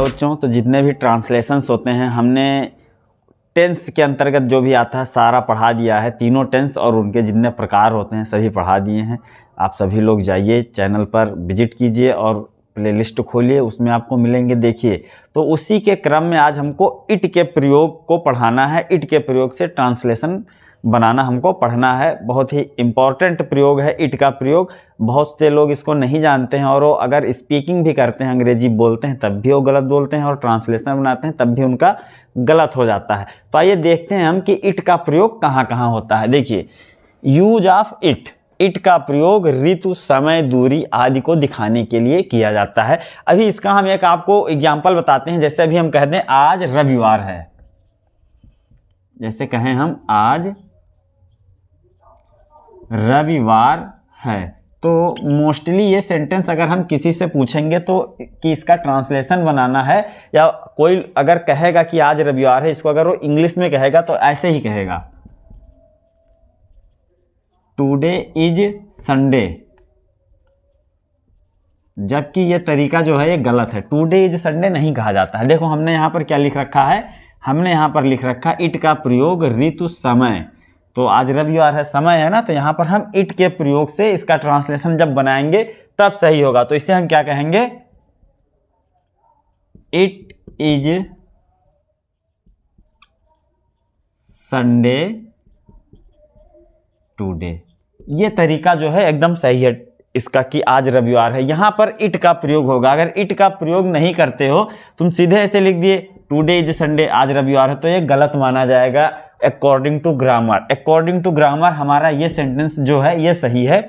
बच्चों, तो जितने भी ट्रांसलेशंस होते हैं हमने टेंस के अंतर्गत जो भी आता है सारा पढ़ा दिया है। तीनों टेंस और उनके जितने प्रकार होते हैं सभी पढ़ा दिए हैं। आप सभी लोग जाइए चैनल पर विजिट कीजिए और प्लेलिस्ट खोलिए, उसमें आपको मिलेंगे। देखिए, तो उसी के क्रम में आज हमको इट के प्रयोग को पढ़ाना है। इट के प्रयोग से ट्रांसलेशन बनाना हमको पढ़ना है। बहुत ही इम्पॉर्टेंट प्रयोग है इट का प्रयोग। बहुत से लोग इसको नहीं जानते हैं और वो अगर स्पीकिंग भी करते हैं, अंग्रेजी बोलते हैं, तब भी वो गलत बोलते हैं और ट्रांसलेशन बनाते हैं तब भी उनका गलत हो जाता है। तो आइए देखते हैं हम कि इट का प्रयोग कहाँ कहाँ होता है। देखिए, यूज ऑफ इट, इट का प्रयोग ऋतु, समय, दूरी आदि को दिखाने के लिए किया जाता है। अभी इसका हम एक आपको एग्जाम्पल बताते हैं। जैसे अभी हम कह दें आज रविवार है, जैसे कहें हम आज रविवार है, तो मोस्टली ये सेंटेंस अगर हम किसी से पूछेंगे तो कि इसका ट्रांसलेशन बनाना है, या कोई अगर कहेगा कि आज रविवार है, इसको अगर वो इंग्लिश में कहेगा तो ऐसे ही कहेगा, टुडे इज संडे। जबकि ये तरीका जो है ये गलत है। टुडे इज संडे नहीं कहा जाता है। देखो हमने यहाँ पर क्या लिख रखा है, हमने यहाँ पर लिख रखा इट का प्रयोग ऋतु, समय। तो आज रविवार है, समय है ना, तो यहाँ पर हम इट के प्रयोग से इसका ट्रांसलेशन जब बनाएंगे तब सही होगा। तो इसे हम क्या कहेंगे, इट इज संडे टुडे। ये तरीका जो है एकदम सही है इसका कि आज रविवार है। यहाँ पर इट का प्रयोग होगा। अगर इट का प्रयोग नहीं करते हो, तुम सीधे ऐसे लिख दिए टुडे इज संडे, आज रविवार है, तो ये गलत माना जाएगा according to grammar. According to grammar हमारा ये सेंटेंस जो है ये सही है।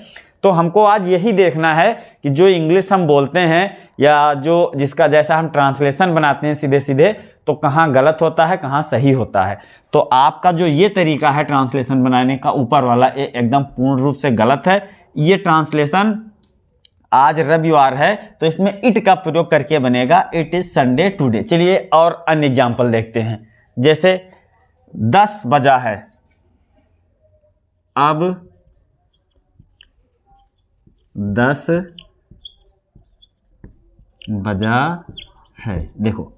तो हमको आज यही देखना है कि जो इंग्लिश हम बोलते हैं या जो जिसका जैसा हम ट्रांसलेशन बनाते हैं सीधे सीधे, तो कहाँ गलत होता है कहाँ सही होता है। तो आपका जो ये तरीका है ट्रांसलेशन बनाने का ऊपर वाला, ये एकदम पूर्ण रूप से गलत है। ये ट्रांसलेशन आज रविवार है तो इसमें इट का प्रयोग करके बनेगा इट इज संडे टुडे। चलिए और अन्य एग्जाम्पल देखते हैं। जैसे 10 बजा है, अब 10 बजा है। देखो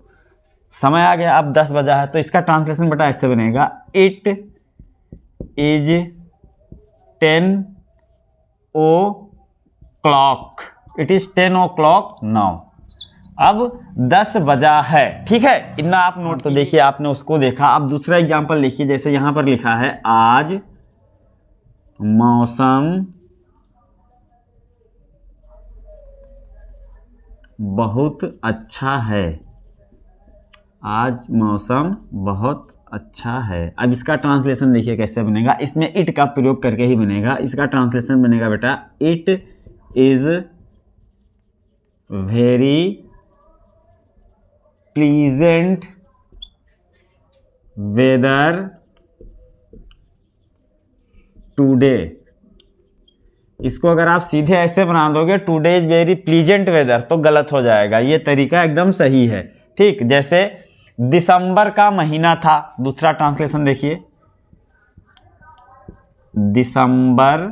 समय आ गया, अब 10 बजा है, तो इसका ट्रांसलेशन बेटा ऐसे बनेगा it is 10 o'clock, it is 10 o'clock now. अब 10 बजा है, ठीक है, इतना आप नोट। तो देखिए आपने उसको देखा। अब दूसरा एग्जांपल देखिए, जैसे यहां पर लिखा है आज मौसम बहुत अच्छा है, आज मौसम बहुत अच्छा है। अब इसका ट्रांसलेशन देखिए कैसे बनेगा। इसमें इट का प्रयोग करके ही बनेगा। इसका ट्रांसलेशन बनेगा बेटा it is very pleasant weather today. इसको अगर आप सीधे ऐसे बना दोगे today is very pleasant weather, तो गलत हो जाएगा। ये तरीका एकदम सही है, ठीक। जैसे दिसंबर का महीना था, दूसरा ट्रांसलेशन देखिए, दिसंबर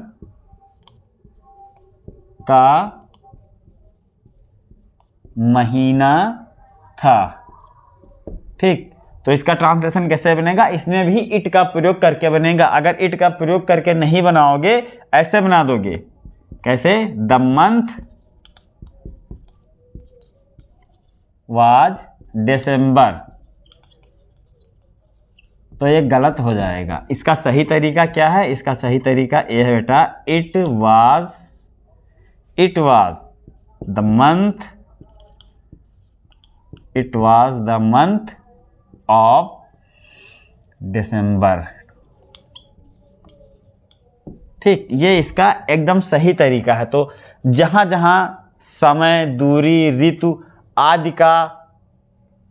का महीना था, ठीक। तो इसका ट्रांसलेशन कैसे बनेगा, इसमें भी इट का प्रयोग करके बनेगा। अगर इट का प्रयोग करके नहीं बनाओगे, ऐसे बना दोगे, कैसे, द मंथ वाज दिसंबर, तो ये गलत हो जाएगा। इसका सही तरीका क्या है, इसका सही तरीका ये है बेटा it was the month, it was the month of December, ठीक। ये इसका एकदम सही तरीका है। तो जहां जहां समय, दूरी, ऋतु आदि का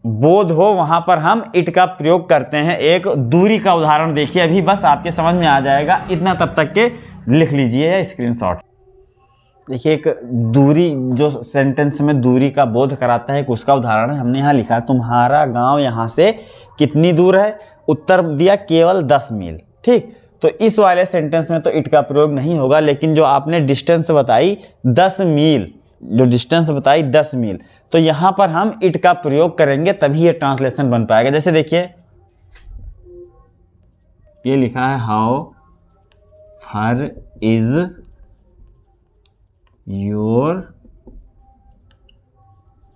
बोध हो वहां पर हम इट का प्रयोग करते हैं। एक दूरी का उदाहरण देखिए, अभी बस आपके समझ में आ जाएगा, इतना तब तक के लिख लीजिए या स्क्रीनशॉट। देखिए एक दूरी जो सेंटेंस में दूरी का बोध कराता है, एक उसका उदाहरण है। हमने यहाँ लिखा तुम्हारा गांव यहाँ से कितनी दूर है, उत्तर दिया केवल 10 मील, ठीक। तो इस वाले सेंटेंस में तो इट का प्रयोग नहीं होगा, लेकिन जो आपने डिस्टेंस बताई 10 मील, जो डिस्टेंस बताई 10 मील, तो यहाँ पर हम इट का प्रयोग करेंगे तभी ये ट्रांसलेशन बन पाएगा। जैसे देखिए ये लिखा है how far is your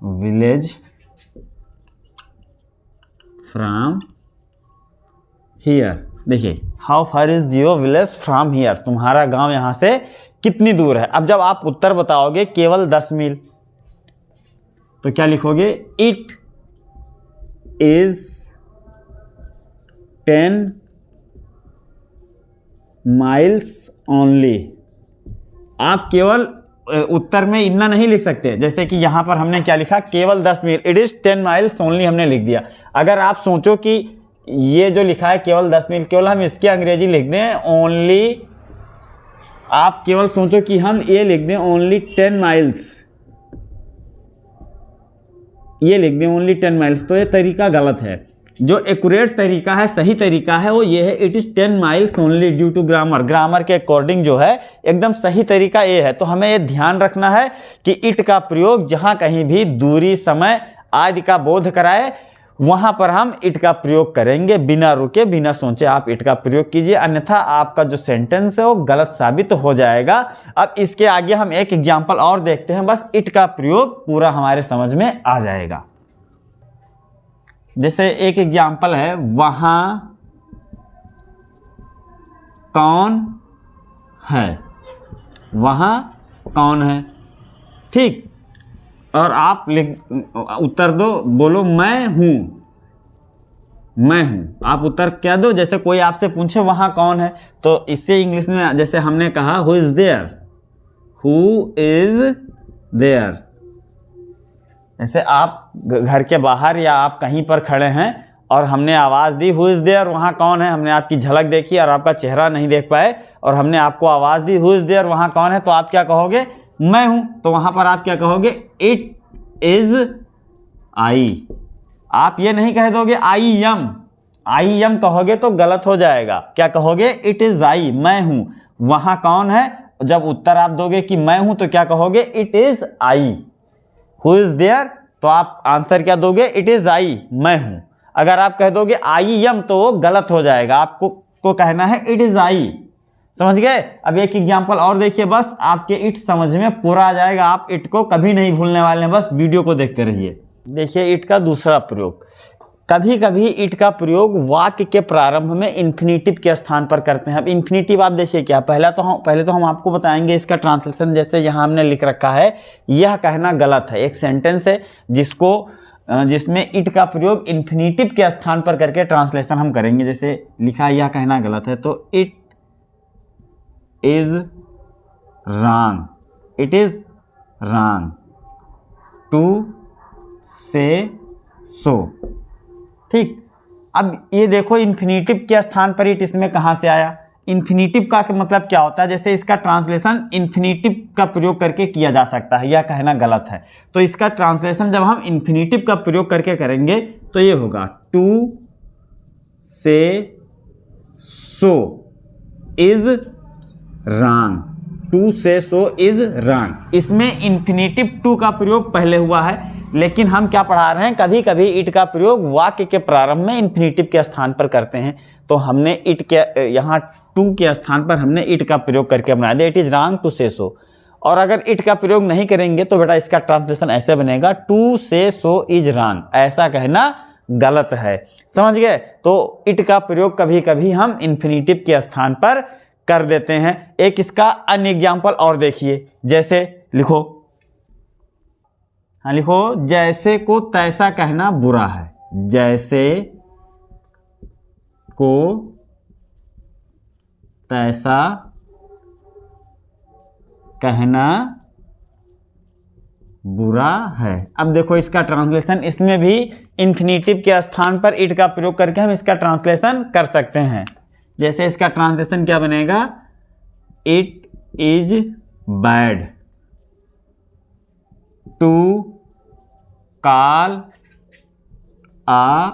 village from here. देखिए how far is your village from here, तुम्हारा गांव यहां से कितनी दूर है। अब जब आप उत्तर बताओगे केवल 10 मील, तो क्या लिखोगे, इट इज 10 माइल्स ओनली। आप केवल उत्तर में इतना नहीं लिख सकते, जैसे कि यहां पर हमने क्या लिखा, केवल 10 मील, इट इज 10 माइल्स ओनली हमने लिख दिया। अगर आप सोचो कि ये जो लिखा है केवल 10 मील, केवल हम इसकी अंग्रेजी लिख दें ओनली, आप केवल सोचो कि हम ये लिख दें ओनली 10 माइल्स, ये लिख दें ओनली 10 माइल्स, तो ये तरीका गलत है। जो एक्यूरेट तरीका है, सही तरीका है, वो ये है it is 10 miles only due to grammar. Grammar के अकॉर्डिंग जो है एकदम सही तरीका ये है। तो हमें ये ध्यान रखना है कि इट का प्रयोग जहां कहीं भी दूरी, समय आदि का बोध कराए वहां पर हम इट का प्रयोग करेंगे, बिना रुके बिना सोचे आप इट का प्रयोग कीजिए, अन्यथा आपका जो सेंटेंस है वो गलत साबित हो जाएगा। अब इसके आगे हम एक एग्जाम्पल और देखते हैं, बस इट का प्रयोग पूरा हमारे समझ में आ जाएगा। जैसे एक एग्जाम्पल है, वहां कौन है, वहां कौन है, ठीक, और आप उत्तर दो, बोलो मैं हूं, मैं हूं। आप उत्तर क्या दो, जैसे कोई आपसे पूछे वहां कौन है, तो इससे इंग्लिश में जैसे हमने कहा who is there, who is there. जैसे आप घर के बाहर या आप कहीं पर खड़े हैं और हमने आवाज़ दी हु इज़ देयर, वहाँ कौन है, हमने आपकी झलक देखी और आपका चेहरा नहीं देख पाए और हमने आपको आवाज़ दी हु इज़ देयर, वहाँ कौन है, तो आप क्या कहोगे, मैं हूँ। तो वहाँ पर आप क्या कहोगे, इट इज़ आई। आप ये नहीं कह दोगे आई एम कहोगे तो गलत हो जाएगा। क्या कहोगे, इट इज़ आई, मैं हूँ। वहाँ कौन है, जब उत्तर आप दोगे कि मैं हूँ तो क्या कहोगे, it is I. Who is there, तो आप आंसर क्या दोगे, इट इज़ आई, मैं हूं। अगर आप कह दोगे आई एम तो वो गलत हो जाएगा, आपको कहना है इट इज़ आई। समझ गए। अब एक एग्जांपल और देखिए, बस आपके इट समझ में पूरा आ जाएगा, आप इट को कभी नहीं भूलने वाले हैं, बस वीडियो को देखते रहिए। देखिए इट का दूसरा प्रयोग, कभी कभी इट का प्रयोग वाक्य के प्रारंभ में इन्फिनेटिव के स्थान पर करते हैं। अब इन्फिनेटिव आप देखिए क्या, पहले तो हम आपको बताएंगे इसका ट्रांसलेशन। जैसे यहाँ हमने लिख रखा है, यह कहना गलत है, एक सेंटेंस है जिसमें इट का प्रयोग इन्फिनेटिव के स्थान पर करके ट्रांसलेशन हम करेंगे। जैसे लिखा है यह कहना गलत है, तो it is wrong, it is wrong to say so, ठीक। अब ये देखो इन्फिनेटिव के स्थान पर इट इसमें कहाँ से आया। इन्फिनेटिव का मतलब क्या होता है, जैसे इसका ट्रांसलेशन इन्फिनेटिव का प्रयोग करके किया जा सकता है, यह कहना गलत है। तो इसका ट्रांसलेशन जब हम इन्फिनेटिव का प्रयोग करके करेंगे तो ये होगा to say so is wrong, to say so is wrong. इसमें इन्फिनेटिव टू का प्रयोग पहले हुआ है, लेकिन हम क्या पढ़ा रहे हैं, कभी कभी इट का प्रयोग वाक्य के प्रारंभ में इन्फिनेटिव के स्थान पर करते हैं। तो हमने इट के यहाँ टू के स्थान पर हमने इट का प्रयोग करके बना दिया, it is wrong to say सो। और अगर इट का प्रयोग नहीं करेंगे तो बेटा इसका ट्रांसलेशन ऐसे बनेगा, to say so is wrong, ऐसा कहना गलत है। समझ गए। तो इट का प्रयोग कभी कभी हम इन्फिनेटिव के स्थान पर कर देते हैं। एक इसका अन्य एग्जाम्पल और देखिए, जैसे लिखो, हाँ लिखो, जैसे को तैसा कहना बुरा है, जैसे को तैसा कहना बुरा है। अब देखो इसका ट्रांसलेशन, इसमें भी इन्फिनेटिव के स्थान पर इट का प्रयोग करके हम इसका ट्रांसलेशन कर सकते हैं। जैसे इसका ट्रांसलेशन क्या बनेगा, it is bad to call a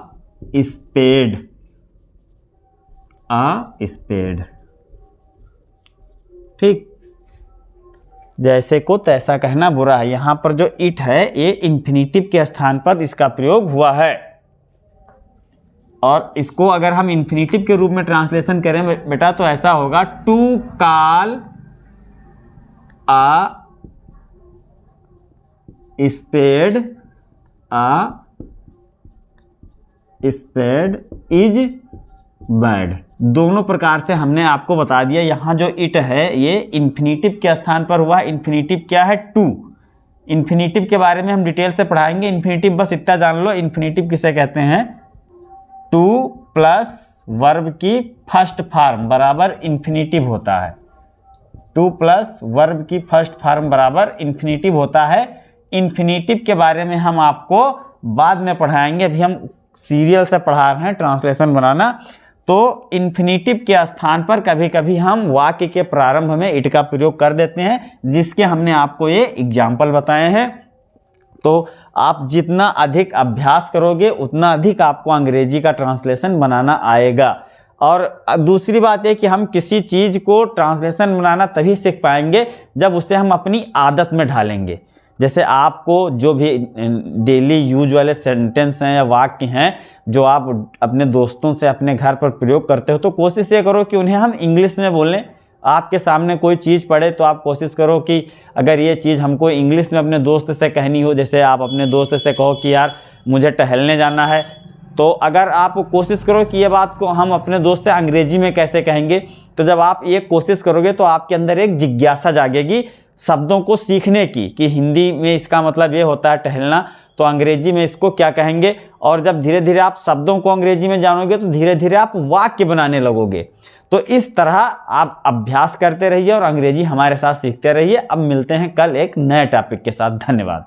spade, a spade, ठीक। जैसे को तैसा कहना बुरा है। यहाँ पर जो इट है ये इन्फिनिटिव के स्थान पर इसका प्रयोग हुआ है, और इसको अगर हम इन्फिनिटिव के रूप में ट्रांसलेशन करें बेटा तो ऐसा होगा, to call a spade is bad. दोनों प्रकार से हमने आपको बता दिया। यहाँ जो इट है ये इन्फिनिटिव के स्थान पर हुआ। इन्फिनिटिव क्या है? टू। इन्फिनिटिव के बारे में हम डिटेल से पढ़ाएंगे। इन्फिनिटिव बस इतना जान लो, इन्फिनिटिव किसे कहते हैं? टू प्लस वर्ब की फर्स्ट फॉर्म बराबर इन्फिनिटिव होता है। टू प्लस वर्ब की फर्स्ट फॉर्म बराबर इन्फिनिटिव होता है। इन्फिनिटिव के बारे में हम आपको बाद में पढ़ाएंगे, अभी हम सीरियल से पढ़ा रहे हैं ट्रांसलेशन बनाना। तो इन्फिनिटिव के स्थान पर कभी कभी हम वाक्य के प्रारंभ में इट का प्रयोग कर देते हैं, जिसके हमने आपको ये एग्जाम्पल बताए हैं। तो आप जितना अधिक अभ्यास करोगे उतना अधिक आपको अंग्रेजी का ट्रांसलेशन बनाना आएगा। और दूसरी बात है कि हम किसी चीज़ को ट्रांसलेशन बनाना तभी सीख पाएंगे जब उसे हम अपनी आदत में ढालेंगे। जैसे आपको जो भी डेली यूज वाले सेंटेंस हैं या वाक्य हैं जो आप अपने दोस्तों से अपने घर पर प्रयोग करते हो, तो कोशिश ये करो कि उन्हें हम इंग्लिश में बोलें। आपके सामने कोई चीज़ पढ़े तो आप कोशिश करो कि अगर ये चीज़ हमको इंग्लिश में अपने दोस्त से कहनी हो, जैसे आप अपने दोस्त से कहो कि यार मुझे टहलने जाना है, तो अगर आप कोशिश करो कि ये बात को हम अपने दोस्त से अंग्रेजी में कैसे कहेंगे, तो जब आप ये कोशिश करोगे तो आपके अंदर एक जिज्ञासा जागेगी शब्दों को सीखने की, कि हिंदी में इसका मतलब ये होता है टहलना, तो अंग्रेजी में इसको क्या कहेंगे। और जब धीरे धीरे आप शब्दों को अंग्रेजी में जानोगे तो धीरे धीरे आप वाक्य बनाने लगोगे। तो इस तरह आप अभ्यास करते रहिए और अंग्रेजी हमारे साथ सीखते रहिए। अब मिलते हैं कल एक नए टॉपिक के साथ। धन्यवाद।